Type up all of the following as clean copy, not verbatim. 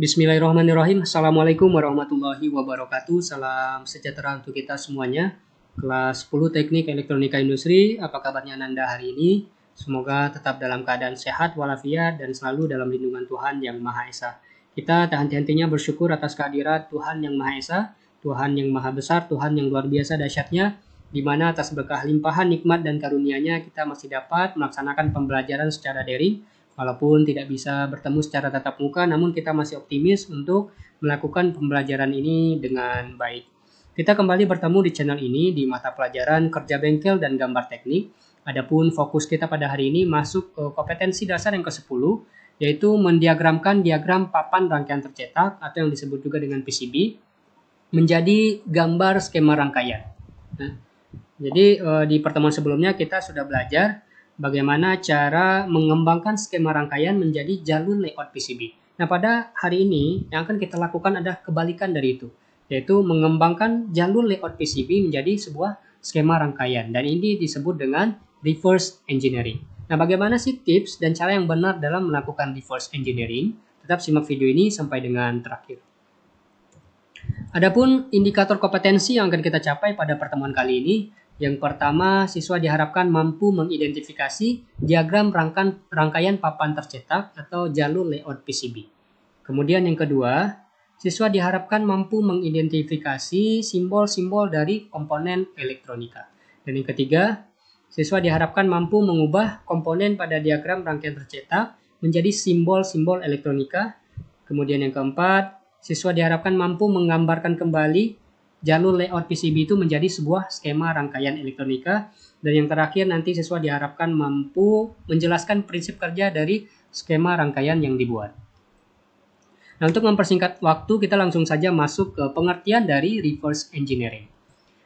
Bismillahirrahmanirrahim. Assalamualaikum warahmatullahi wabarakatuh. Salam sejahtera untuk kita semuanya. Kelas 10 Teknik Elektronika Industri. Apa kabarnya Nanda hari ini? Semoga tetap dalam keadaan sehat walafiat dan selalu dalam lindungan Tuhan Yang Maha Esa. Kita tak henti-hentinya bersyukur atas kehadirat Tuhan Yang Maha Esa, Tuhan yang Maha Besar, Tuhan yang luar biasa dahsyatnya, di mana atas berkah limpahan nikmat dan karunia-Nya kita masih dapat melaksanakan pembelajaran secara daring. Walaupun tidak bisa bertemu secara tatap muka, namun kita masih optimis untuk melakukan pembelajaran ini dengan baik. Kita kembali bertemu di channel ini di mata pelajaran kerja bengkel dan gambar teknik. Adapun fokus kita pada hari ini masuk ke kompetensi dasar yang ke-10, yaitu mendiagramkan diagram papan rangkaian tercetak atau yang disebut juga dengan PCB menjadi gambar skema rangkaian. Nah, jadi di pertemuan sebelumnya kita sudah belajar bagaimana cara mengembangkan skema rangkaian menjadi jalur layout PCB. Nah, pada hari ini yang akan kita lakukan adalah kebalikan dari itu, yaitu mengembangkan jalur layout PCB menjadi sebuah skema rangkaian. Dan ini disebut dengan reverse engineering. Nah, bagaimana sih tips dan cara yang benar dalam melakukan reverse engineering? Tetap simak video ini sampai dengan terakhir. Adapun indikator kompetensi yang akan kita capai pada pertemuan kali ini, yang pertama, siswa diharapkan mampu mengidentifikasi diagram rangkaian papan tercetak atau jalur layout PCB. Kemudian yang kedua, siswa diharapkan mampu mengidentifikasi simbol-simbol dari komponen elektronika. Dan yang ketiga, siswa diharapkan mampu mengubah komponen pada diagram rangkaian tercetak menjadi simbol-simbol elektronika. Kemudian yang keempat, siswa diharapkan mampu menggambarkan kembali jalur layout PCB itu menjadi sebuah skema rangkaian elektronika. Dan yang terakhir nanti siswa diharapkan mampu menjelaskan prinsip kerja dari skema rangkaian yang dibuat. Nah, untuk mempersingkat waktu kita langsung saja masuk ke pengertian dari reverse engineering.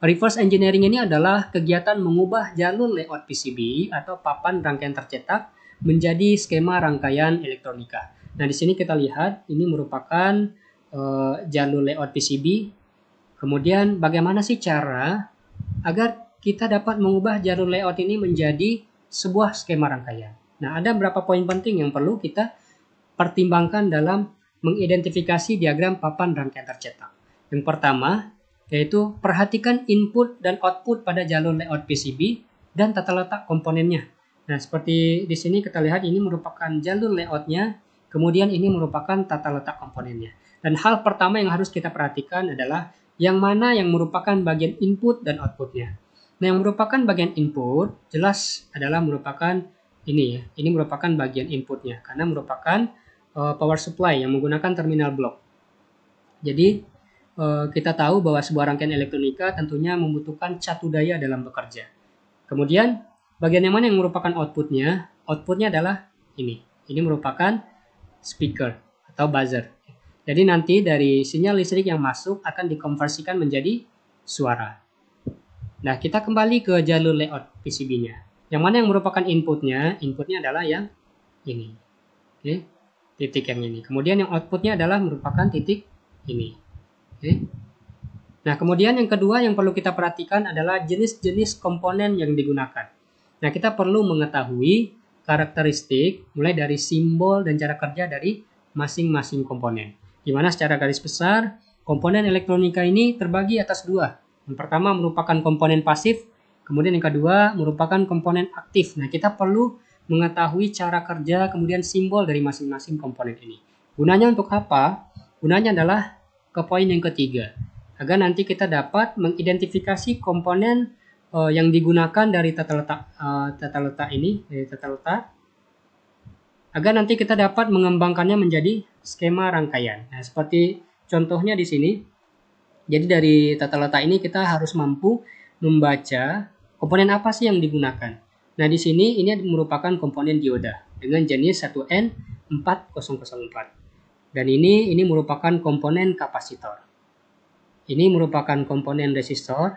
Reverse engineering ini adalah kegiatan mengubah jalur layout PCB atau papan rangkaian tercetak menjadi skema rangkaian elektronika. Nah, di sini kita lihat ini merupakan jalur layout PCB. Kemudian bagaimana sih cara agar kita dapat mengubah jalur layout ini menjadi sebuah skema rangkaian? Nah, ada beberapa poin penting yang perlu kita pertimbangkan dalam mengidentifikasi diagram papan rangkaian tercetak. Yang pertama, yaitu perhatikan input dan output pada jalur layout PCB dan tata letak komponennya. Nah, seperti di sini kita lihat ini merupakan jalur layoutnya, kemudian ini merupakan tata letak komponennya. Dan hal pertama yang harus kita perhatikan adalah yang mana yang merupakan bagian input dan outputnya. Nah, yang merupakan bagian input jelas adalah merupakan ini ya. Ini merupakan bagian inputnya karena merupakan power supply yang menggunakan terminal block. Jadi kita tahu bahwa sebuah rangkaian elektronika tentunya membutuhkan catu daya dalam bekerja. Kemudian bagian yang mana yang merupakan outputnya? Outputnya adalah ini. Ini merupakan speaker atau buzzer. Jadi nanti dari sinyal listrik yang masuk akan dikonversikan menjadi suara. Nah, kita kembali ke jalur layout PCB-nya. Yang mana yang merupakan inputnya? Inputnya adalah yang ini. Oke, titik yang ini. Kemudian yang outputnya adalah merupakan titik ini. Oke. Nah, kemudian yang kedua yang perlu kita perhatikan adalah jenis-jenis komponen yang digunakan. Nah, kita perlu mengetahui karakteristik mulai dari simbol dan cara kerja dari masing-masing komponen. Di mana secara garis besar, komponen elektronika ini terbagi atas dua. Yang pertama merupakan komponen pasif, kemudian yang kedua merupakan komponen aktif. Nah, kita perlu mengetahui cara kerja, kemudian simbol dari masing-masing komponen ini. Gunanya untuk apa? Gunanya adalah ke poin yang ketiga. Agar nanti kita dapat mengidentifikasi komponen yang digunakan dari tata letak ini, agar nanti kita dapat mengembangkannya menjadi skema rangkaian. Nah, seperti contohnya di sini. Jadi dari tata letak ini kita harus mampu membaca komponen apa sih yang digunakan. Nah, di sini ini merupakan komponen dioda dengan jenis 1N4004. Dan ini merupakan komponen kapasitor. Ini merupakan komponen resistor.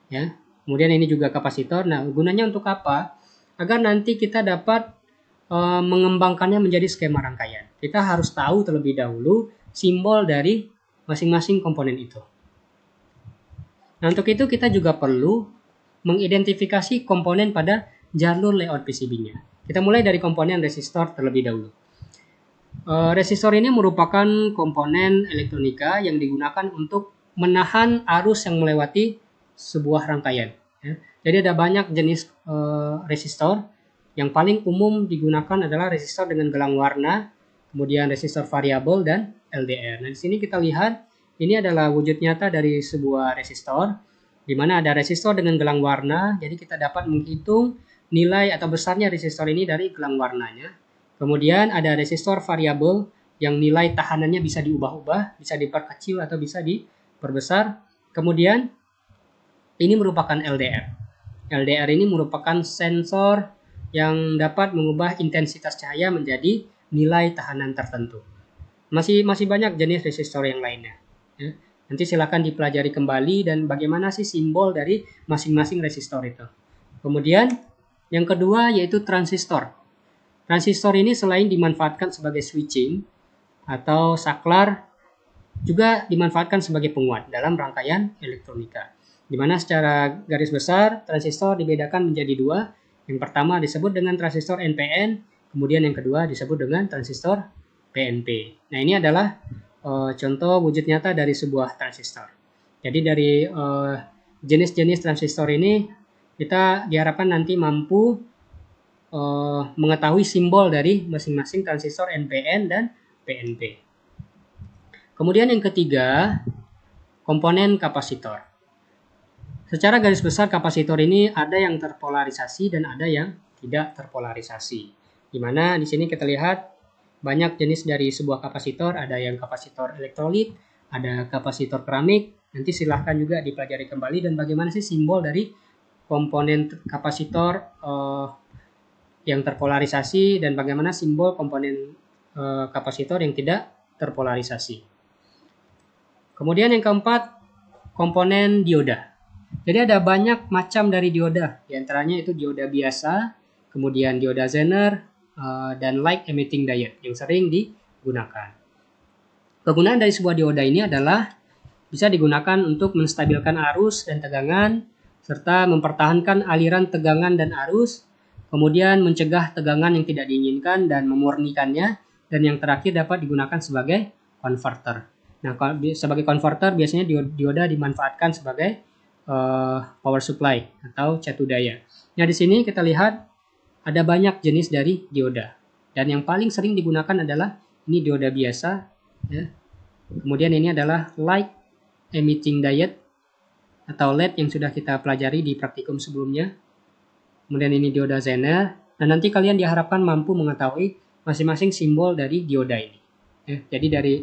Ya. Kemudian ini juga kapasitor. Nah, gunanya untuk apa? Agar nanti kita dapat mengembangkannya menjadi skema rangkaian. Kita harus tahu terlebih dahulu simbol dari masing-masing komponen itu. Nah, untuk itu kita juga perlu mengidentifikasi komponen pada jalur layout PCB-nya. Kita mulai dari komponen resistor terlebih dahulu. Resistor ini merupakan komponen elektronika yang digunakan untuk menahan arus yang melewati sebuah rangkaian. Ya. Jadi ada banyak jenis resistor. Yang paling umum digunakan adalah resistor dengan gelang warna, kemudian resistor variabel dan LDR. Nah, di sini kita lihat ini adalah wujud nyata dari sebuah resistor, di mana ada resistor dengan gelang warna. Jadi kita dapat menghitung nilai atau besarnya resistor ini dari gelang warnanya. Kemudian ada resistor variabel yang nilai tahanannya bisa diubah-ubah, bisa diperkecil atau bisa diperbesar. Kemudian ini merupakan LDR. LDR ini merupakan sensor yang dapat mengubah intensitas cahaya menjadi nilai tahanan tertentu. Masih banyak jenis resistor yang lainnya. Ya. Nanti silakan dipelajari kembali dan bagaimana sih simbol dari masing-masing resistor itu. Kemudian yang kedua yaitu transistor. Transistor ini selain dimanfaatkan sebagai switching atau saklar, juga dimanfaatkan sebagai penguat dalam rangkaian elektronika. Di mana secara garis besar transistor dibedakan menjadi dua. Yang pertama disebut dengan transistor NPN, kemudian yang kedua disebut dengan transistor PNP. Nah, ini adalah contoh wujud nyata dari sebuah transistor. Jadi dari jenis-jenis transistor ini kita diharapkan nanti mampu mengetahui simbol dari masing-masing transistor NPN dan PNP. Kemudian yang ketiga, komponen kapasitor. Secara garis besar kapasitor ini ada yang terpolarisasi dan ada yang tidak terpolarisasi. Di mana di sini kita lihat banyak jenis dari sebuah kapasitor, ada yang kapasitor elektrolit, ada kapasitor keramik. Nanti silahkan juga dipelajari kembali dan bagaimana sih simbol dari komponen kapasitor yang terpolarisasi dan bagaimana simbol komponen kapasitor yang tidak terpolarisasi. Kemudian yang keempat, komponen dioda. Jadi ada banyak macam dari dioda, di antaranya itu dioda biasa, kemudian dioda Zener, dan light emitting diode yang sering digunakan. Kegunaan dari sebuah dioda ini adalah bisa digunakan untuk menstabilkan arus dan tegangan, serta mempertahankan aliran tegangan dan arus, kemudian mencegah tegangan yang tidak diinginkan dan memurnikannya, dan yang terakhir dapat digunakan sebagai konverter. Nah, sebagai konverter biasanya dioda dimanfaatkan sebagai power supply atau catu daya. Nah, di sini kita lihat ada banyak jenis dari dioda. Dan yang paling sering digunakan adalah ini dioda biasa, ya. Kemudian ini adalah light emitting diode atau LED yang sudah kita pelajari di praktikum sebelumnya. Kemudian ini dioda Zener. Nah, nanti kalian diharapkan mampu mengetahui masing-masing simbol dari dioda ini. Ya, jadi dari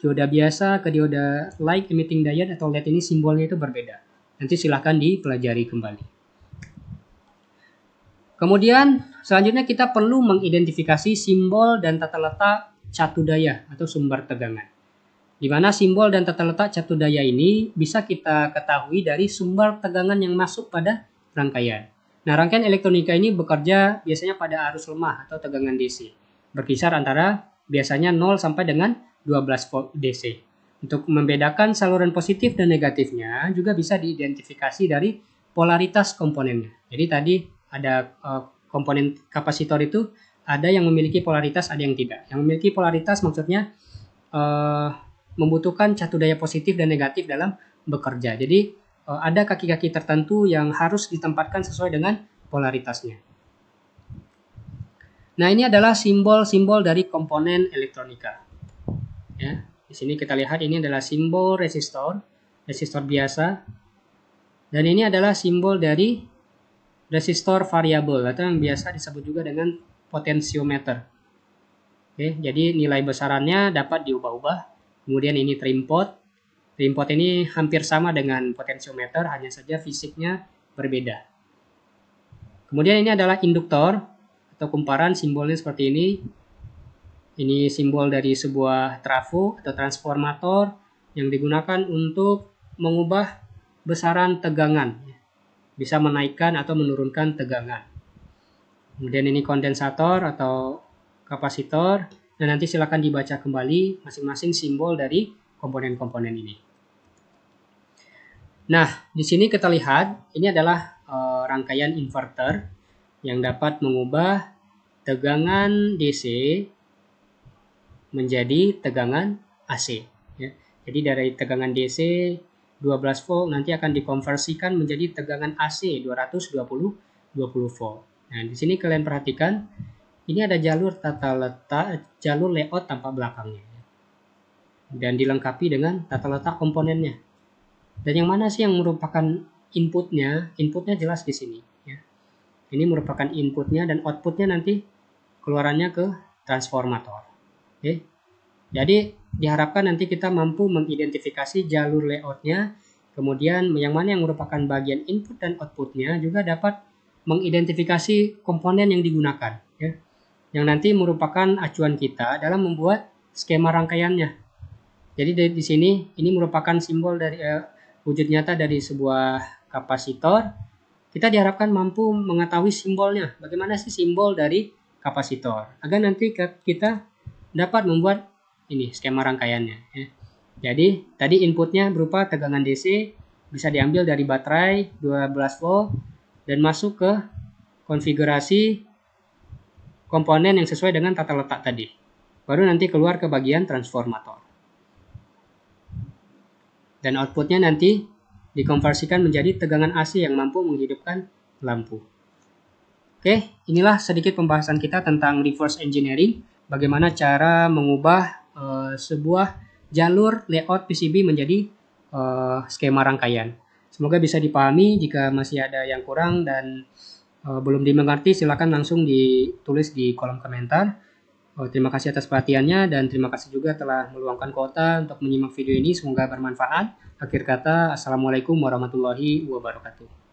dioda biasa ke dioda light emitting diode atau LED ini simbolnya itu berbeda. Nanti silahkan dipelajari kembali. Kemudian selanjutnya kita perlu mengidentifikasi simbol dan tata letak catu daya atau sumber tegangan. Di mana simbol dan tata letak catu daya ini bisa kita ketahui dari sumber tegangan yang masuk pada rangkaian. Nah, rangkaian elektronika ini bekerja biasanya pada arus lemah atau tegangan DC. Berkisar antara biasanya 0 sampai dengan 12 volt DC. Untuk membedakan saluran positif dan negatifnya juga bisa diidentifikasi dari polaritas komponennya. Jadi tadi ada komponen kapasitor itu ada yang memiliki polaritas, ada yang tidak. Yang memiliki polaritas maksudnya membutuhkan catu daya positif dan negatif dalam bekerja. Jadi ada kaki-kaki tertentu yang harus ditempatkan sesuai dengan polaritasnya. Nah, ini adalah simbol-simbol dari komponen elektronika. Ya. Di sini kita lihat ini adalah simbol resistor biasa. Dan ini adalah simbol dari resistor variabel atau yang biasa disebut juga dengan potensiometer. Oke, jadi nilai besarannya dapat diubah-ubah. Kemudian ini trim pot. Trim pot ini hampir sama dengan potensiometer, hanya saja fisiknya berbeda. Kemudian ini adalah induktor atau kumparan, simbolnya seperti ini. Ini simbol dari sebuah trafo atau transformator yang digunakan untuk mengubah besaran tegangan. Bisa menaikkan atau menurunkan tegangan. Kemudian ini kondensator atau kapasitor. Dan nanti silakan dibaca kembali masing-masing simbol dari komponen-komponen ini. Nah, di sini kita lihat ini adalah rangkaian inverter yang dapat mengubah tegangan DC menjadi tegangan AC. Ya. Jadi dari tegangan DC 12 volt nanti akan dikonversikan menjadi tegangan AC 220 volt. Nah, di sini kalian perhatikan ini ada jalur tata letak, jalur layout tampak belakangnya. Dan dilengkapi dengan tata letak komponennya. Dan yang mana sih yang merupakan inputnya? Inputnya jelas di sini. Ya. Ini merupakan inputnya dan outputnya nanti keluarannya ke transformator. Oke. Jadi diharapkan nanti kita mampu mengidentifikasi jalur layoutnya, kemudian yang mana yang merupakan bagian input dan outputnya juga dapat mengidentifikasi komponen yang digunakan, ya, yang nanti merupakan acuan kita dalam membuat skema rangkaiannya. Jadi di sini ini merupakan simbol dari wujud nyata dari sebuah kapasitor. Kita diharapkan mampu mengetahui simbolnya. Bagaimana sih simbol dari kapasitor? Agar nanti kita dapat membuat ini skema rangkaiannya. Ya. Jadi tadi inputnya berupa tegangan DC bisa diambil dari baterai 12 volt dan masuk ke konfigurasi komponen yang sesuai dengan tata letak tadi. Baru nanti keluar ke bagian transformator. Dan outputnya nanti dikonversikan menjadi tegangan AC yang mampu menghidupkan lampu. Oke, inilah sedikit pembahasan kita tentang reverse engineering. Bagaimana cara mengubah sebuah jalur layout PCB menjadi skema rangkaian. Semoga bisa dipahami. Jika masih ada yang kurang dan belum dimengerti, silakan langsung ditulis di kolom komentar. Terima kasih atas perhatiannya dan terima kasih juga telah meluangkan kuota untuk menyimak video ini. Semoga bermanfaat. Akhir kata, Assalamualaikum warahmatullahi wabarakatuh.